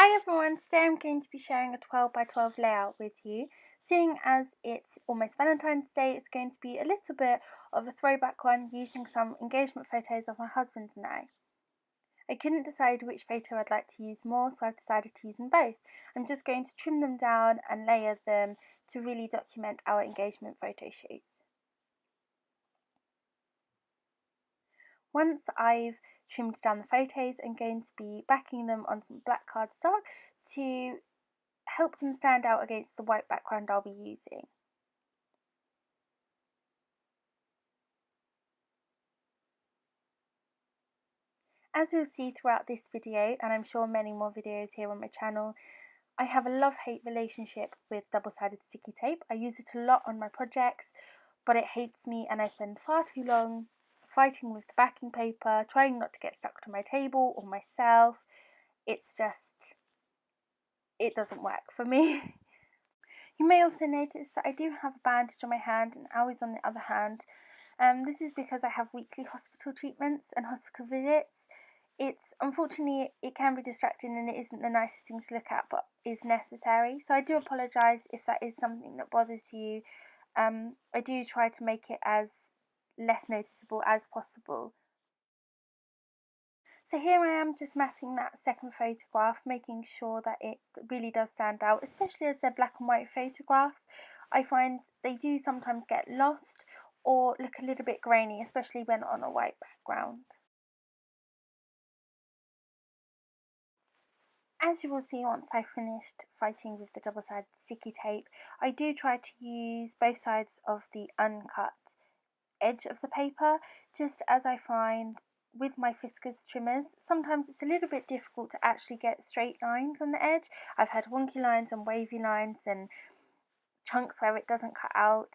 Hi everyone, today I'm going to be sharing a 12 by 12 layout with you. Seeing as it's almost Valentine's Day, it's going to be a little bit of a throwback one using some engagement photos of my husband and I. I couldn't decide which photo I'd like to use more, so I've decided to use them both. I'm just going to trim them down and layer them to really document our engagement photo shoot. Once I've trimmed down the photos, I'm going to be backing them on some black cardstock to help them stand out against the white background I'll be using. As you'll see throughout this video, and I'm sure many more videos here on my channel, I have a love-hate relationship with double-sided sticky tape. I use it a lot on my projects, but it hates me and I spend far too long fighting with the backing paper, trying not to get stuck to my table or myself. It's just, it doesn't work for me. You may also notice that I do have a bandage on my hand and always on the other hand. This is because I have weekly hospital treatments and hospital visits. Unfortunately, it can be distracting and it isn't the nicest thing to look at, but is necessary. So I do apologise if that is something that bothers you. I do try to make it as less noticeable as possible. So here I am just matting that second photograph, making sure that it really does stand out, especially as they're black and white photographs. I find they do sometimes get lost or look a little bit grainy, especially when on a white background. As you will see once I've finished fighting with the double-sided sticky tape, I do try to use both sides of the uncut edge of the paper, just as I find with my Fiskars trimmers, sometimes it's a little bit difficult to actually get straight lines on the edge. I've had wonky lines and wavy lines and chunks where it doesn't cut out.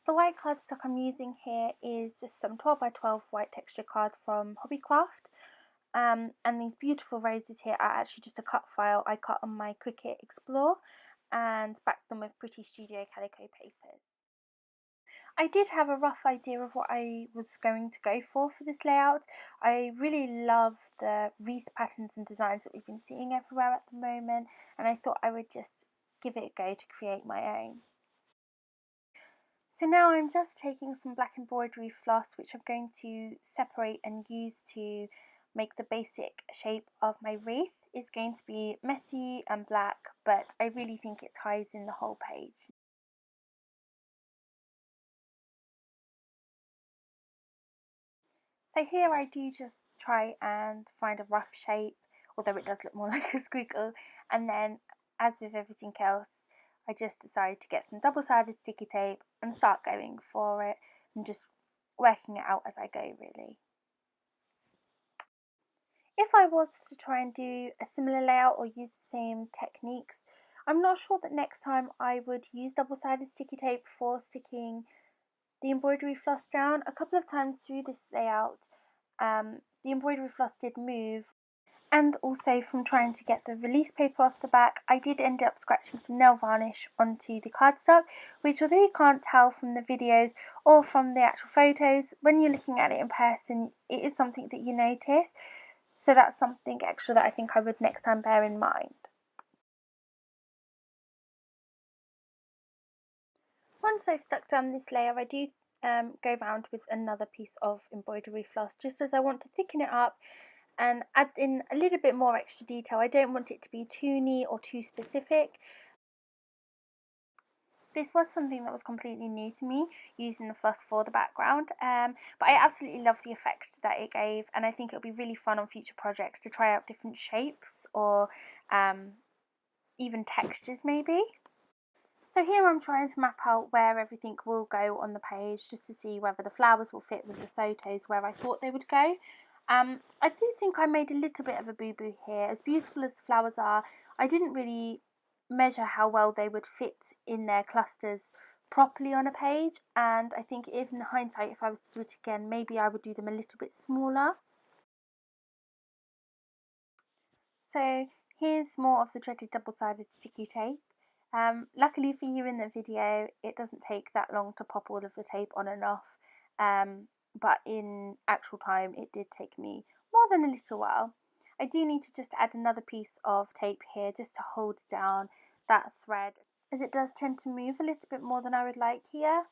The white cardstock I'm using here is just some 12 by 12 white texture card from Hobbycraft. And these beautiful roses here are actually just a cut file I cut on my Cricut Explore and backed them with Pretty Studio Calico papers. I did have a rough idea of what I was going to go for this layout. I really love the wreath patterns and designs that we've been seeing everywhere at the moment, and I thought I would just give it a go to create my own. So now I'm just taking some black embroidery floss, which I'm going to separate and use to make the basic shape of my wreath. It's going to be messy and black, but I really think it ties in the whole page. So here I do just try and find a rough shape, although it does look more like a squiggle, and then as with everything else, I just decided to get some double-sided sticky tape and start going for it and just working it out as I go, really. If I was to try and do a similar layout or use the same techniques, I'm not sure that next time I would use double-sided sticky tape for sticking the embroidery floss down. A couple of times through this layout, the embroidery floss did move, and also from trying to get the release paper off the back, I did end up scratching some nail varnish onto the cardstock, which although you can't tell from the videos or from the actual photos, when you're looking at it in person, it is something that you notice. So that's something extra that I think I would next time bear in mind. Once I've stuck down this layer, I do go round with another piece of embroidery floss, just as I want to thicken it up and add in a little bit more extra detail. I don't want it to be too neat or too specific. This was something that was completely new to me, using the floss for the background, but I absolutely love the effect that it gave, and I think it'll be really fun on future projects to try out different shapes or even textures maybe. So here I'm trying to map out where everything will go on the page, just to see whether the flowers will fit with the photos where I thought they would go. I do think I made a little bit of a boo-boo here. As beautiful as the flowers are, I didn't really measure how well they would fit in their clusters properly on a page, and I think in hindsight, if I was to do it again, maybe I would do them a little bit smaller. So here's more of the dreaded double-sided sticky tape. Luckily for you in the video, it doesn't take that long to pop all of the tape on and off, but in actual time it did take me more than a little while. I do need to just add another piece of tape here just to hold down that thread, as it does tend to move a little bit more than I would like here.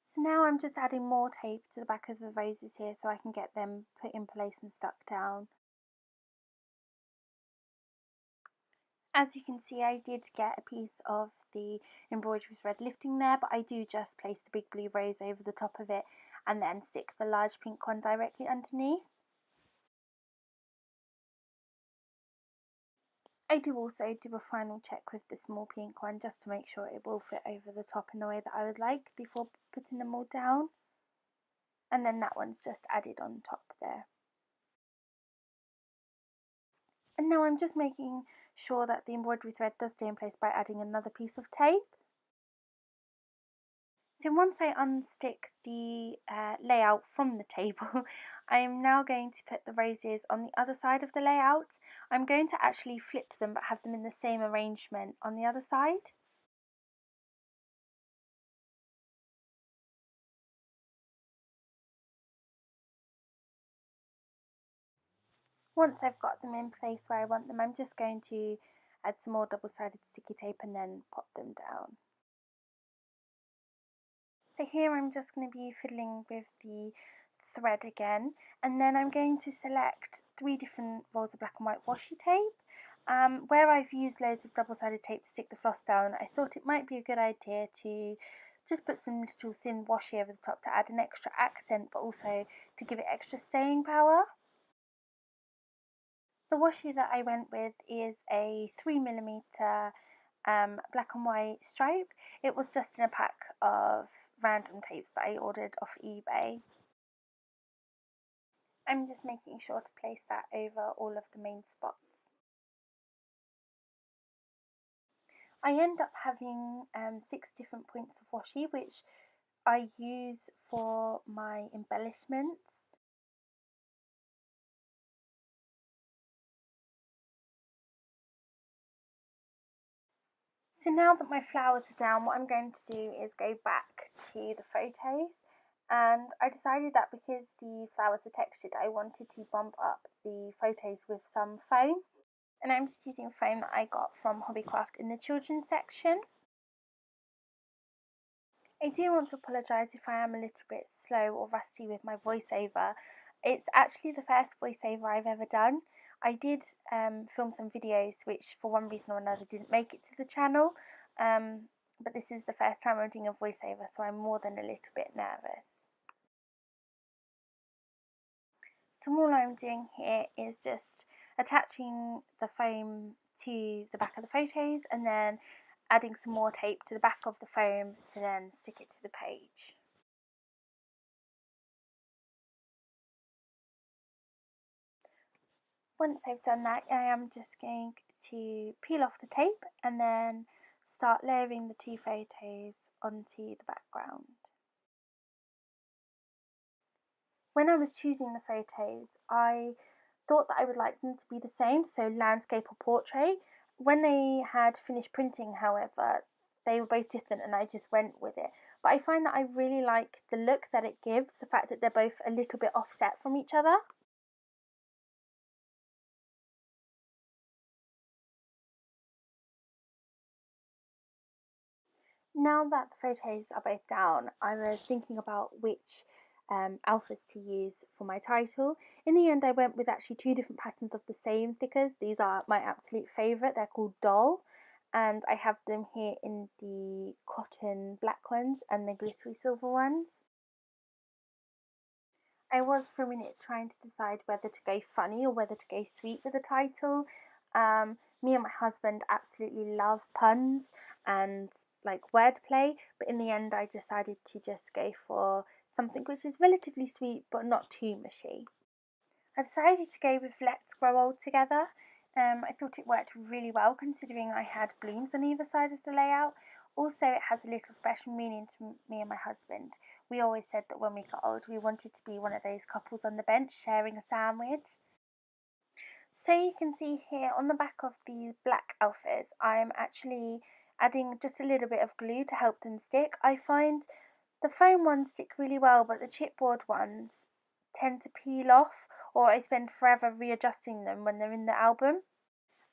So now I'm just adding more tape to the back of the roses here so I can get them put in place and stuck down. As you can see, I did get a piece of the embroidery thread lifting there, but I do just place the big blue rose over the top of it and then stick the large pink one directly underneath. I do also do a final check with the small pink one just to make sure it will fit over the top in the way that I would like before putting them all down. And then that one's just added on top there. And now I'm just making sure that the embroidery thread does stay in place by adding another piece of tape. So once I unstick the layout from the table, I am now going to put the roses on the other side of the layout. I'm going to actually flip them but have them in the same arrangement on the other side. Once I've got them in place where I want them, I'm just going to add some more double-sided sticky tape and then pop them down. So here I'm just going to be fiddling with the thread again, and then I'm going to select 3 different rolls of black and white washi tape. Where I've used loads of double-sided tape to stick the floss down, I thought it might be a good idea to just put some little thin washi over the top to add an extra accent, but also to give it extra staying power. The washi that I went with is a 3mm black and white stripe. It was just in a pack of random tapes that I ordered off eBay. I'm just making sure to place that over all of the main spots. I end up having 6 different points of washi which I use for my embellishments. So now that my flowers are down, what I'm going to do is go back to the photos, and I decided that because the flowers are textured, I wanted to bump up the photos with some foam, and I'm just using foam that I got from Hobbycraft in the children's section. I do want to apologise if I am a little bit slow or rusty with my voiceover. It's actually the first voiceover I've ever done. I did film some videos which for one reason or another didn't make it to the channel, but this is the first time I'm doing a voiceover, so I'm more than a little bit nervous. So all I'm doing here is just attaching the foam to the back of the photos and then adding some more tape to the back of the foam to then stick it to the page. Once I've done that, I am just going to peel off the tape and then start layering the 2 photos onto the background. When I was choosing the photos, I thought that I would like them to be the same, so landscape or portrait. When they had finished printing, however, they were both different and I just went with it. But I find that I really like the look that it gives, the fact that they're both a little bit offset from each other. Now that the photos are both down, I was thinking about which alphas to use for my title. In the end, I went with actually 2 different patterns of the same thickers. These are my absolute favourite. They're called Doll, and I have them here in the cotton black ones and the glittery silver ones. I was for a minute trying to decide whether to go funny or whether to go sweet with the title. Me and my husband absolutely love puns and like wordplay, but in the end I decided to just go for something which is relatively sweet but not too mushy. I decided to go with Let's Grow Old Together. I thought it worked really well considering I had blooms on either side of the layout. Also, it has a little special meaning to me and my husband. We always said that when we got old we wanted to be one of those couples on the bench sharing a sandwich. So you can see here on the back of the black alphas, I'm actually adding just a little bit of glue to help them stick. I find the foam ones stick really well, but the chipboard ones tend to peel off, or I spend forever readjusting them when they're in the album.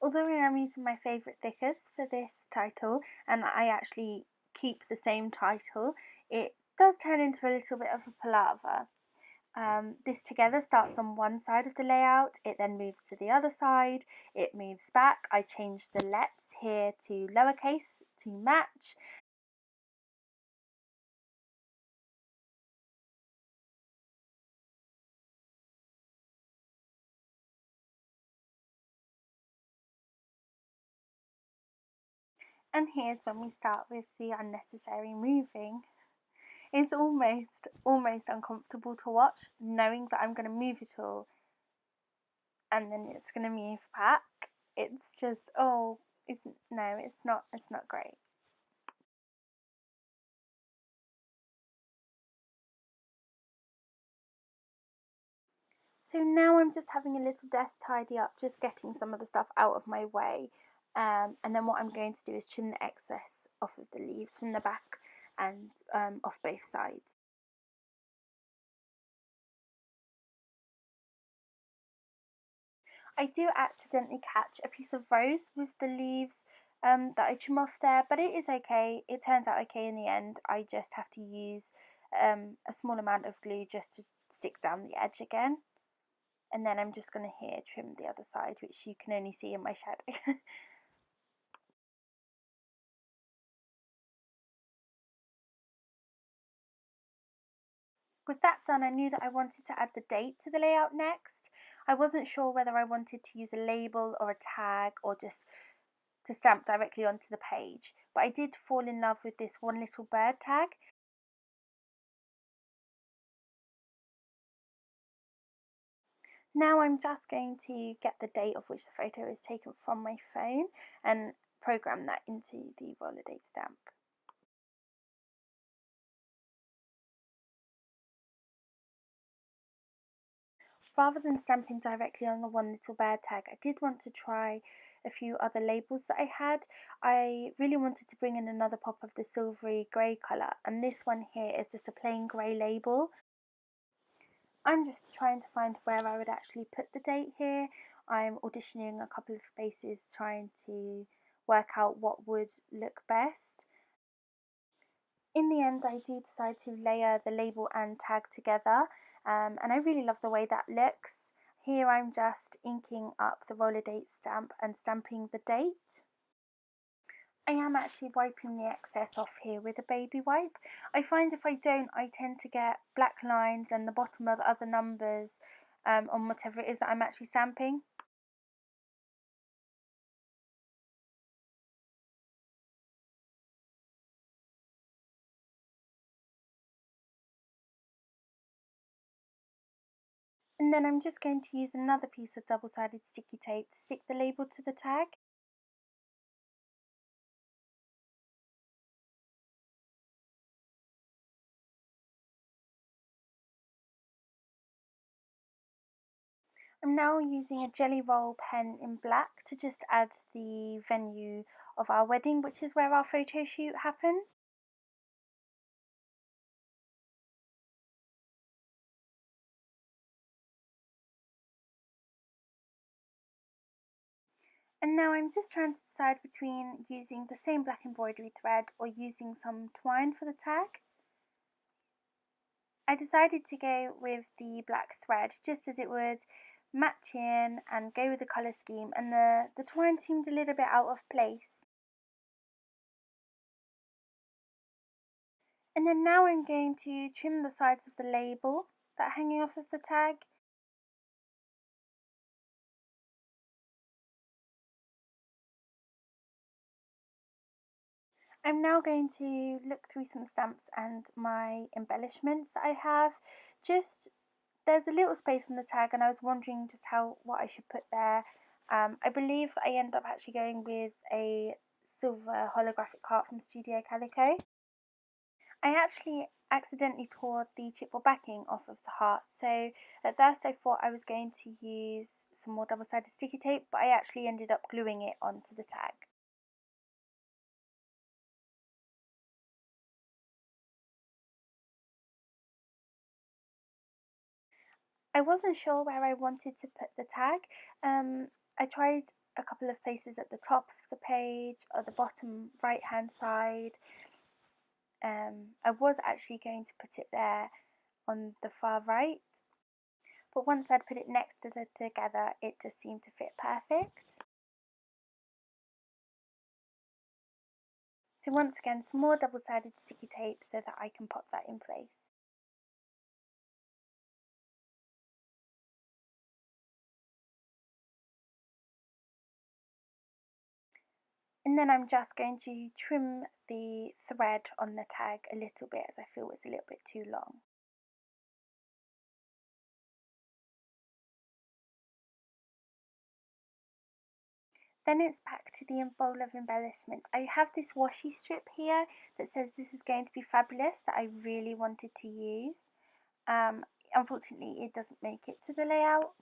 Although I am using my favourite thickers for this title, and I actually keep the same title, it does turn into a little bit of a palaver. This together starts on one side of the layout, it then moves to the other side, it moves back. I change the lets here to lowercase to match. And here's when we start with the unnecessary moving. It's almost uncomfortable to watch, knowing that I'm going to move it all and then it's going to move back. It's just, oh, no, it's not great. So now I'm just having a little desk tidy up, just getting some of the stuff out of my way. And then what I'm going to do is trim the excess off of the leaves from the back and off both sides. I do accidentally catch a piece of rose with the leaves that I trim off there, but it is okay. It turns out okay in the end. I just have to use a small amount of glue just to stick down the edge again. And then I'm just going to here trim the other side, which you can only see in my shadow. With that done, I knew that I wanted to add the date to the layout next. I wasn't sure whether I wanted to use a label or a tag or just to stamp directly onto the page, but I did fall in love with this one little bird tag. Now I'm just going to get the date of which the photo is taken from my phone and program that into the roller date stamp. Rather than stamping directly on the one little bird tag, I did want to try a few other labels that I had. I really wanted to bring in another pop of the silvery grey colour, and this one here is just a plain grey label. I'm just trying to find where I would actually put the date here. I'm auditioning a couple of spaces trying to work out what would look best. In the end, I do decide to layer the label and tag together, and I really love the way that looks. Here I'm just inking up the roller date stamp and stamping the date. I am actually wiping the excess off here with a baby wipe. I find if I don't, I tend to get black lines and the bottom of other numbers on whatever it is that I'm actually stamping. And then I'm just going to use another piece of double-sided sticky tape to stick the label to the tag. I'm now using a jelly roll pen in black to just add the venue of our wedding, which is where our photo shoot happened. And now I'm just trying to decide between using the same black embroidery thread or using some twine for the tag. I decided to go with the black thread just as it would match in and go with the colour scheme, and the twine seemed a little bit out of place. And then now I'm going to trim the sides of the label that are hanging off of the tag. I'm now going to look through some stamps and my embellishments that I have. Just there's a little space on the tag and I was wondering just what I should put there. I believe that I end up actually going with a silver holographic heart from Studio Calico. I actually accidentally tore the chipboard backing off of the heart, so at first I thought I was going to use some more double-sided sticky tape, but I actually ended up gluing it onto the tag. I wasn't sure where I wanted to put the tag. I tried a couple of places at the top of the page or the bottom right hand side. I was actually going to put it there on the far right, but once I'd put it next to the together, it just seemed to fit perfect. So once again, some more double-sided sticky tape so that I can pop that in place. And then I'm just going to trim the thread on the tag a little bit as I feel it's a little bit too long. Then it's back to the bowl of embellishments. I have this washi strip here that says this is going to be fabulous that I really wanted to use. Unfortunately, it doesn't make it to the layout.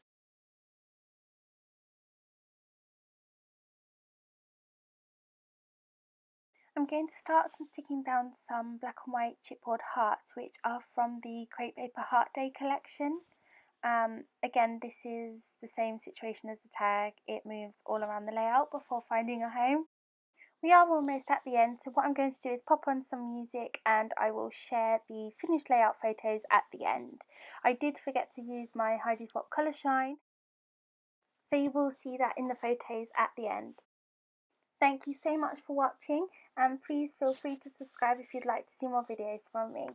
I'm going to start sticking down some black and white chipboard hearts, which are from the Crepe Paper Heart Day collection. Again, this is the same situation as the tag. It moves all around the layout before finding a home. We are almost at the end, so what I'm going to do is pop on some music and I will share the finished layout photos at the end. I did forget to use my Heidi Swapp colour shine, so you will see that in the photos at the end. Thank you so much for watching, and please feel free to subscribe if you'd like to see more videos from me.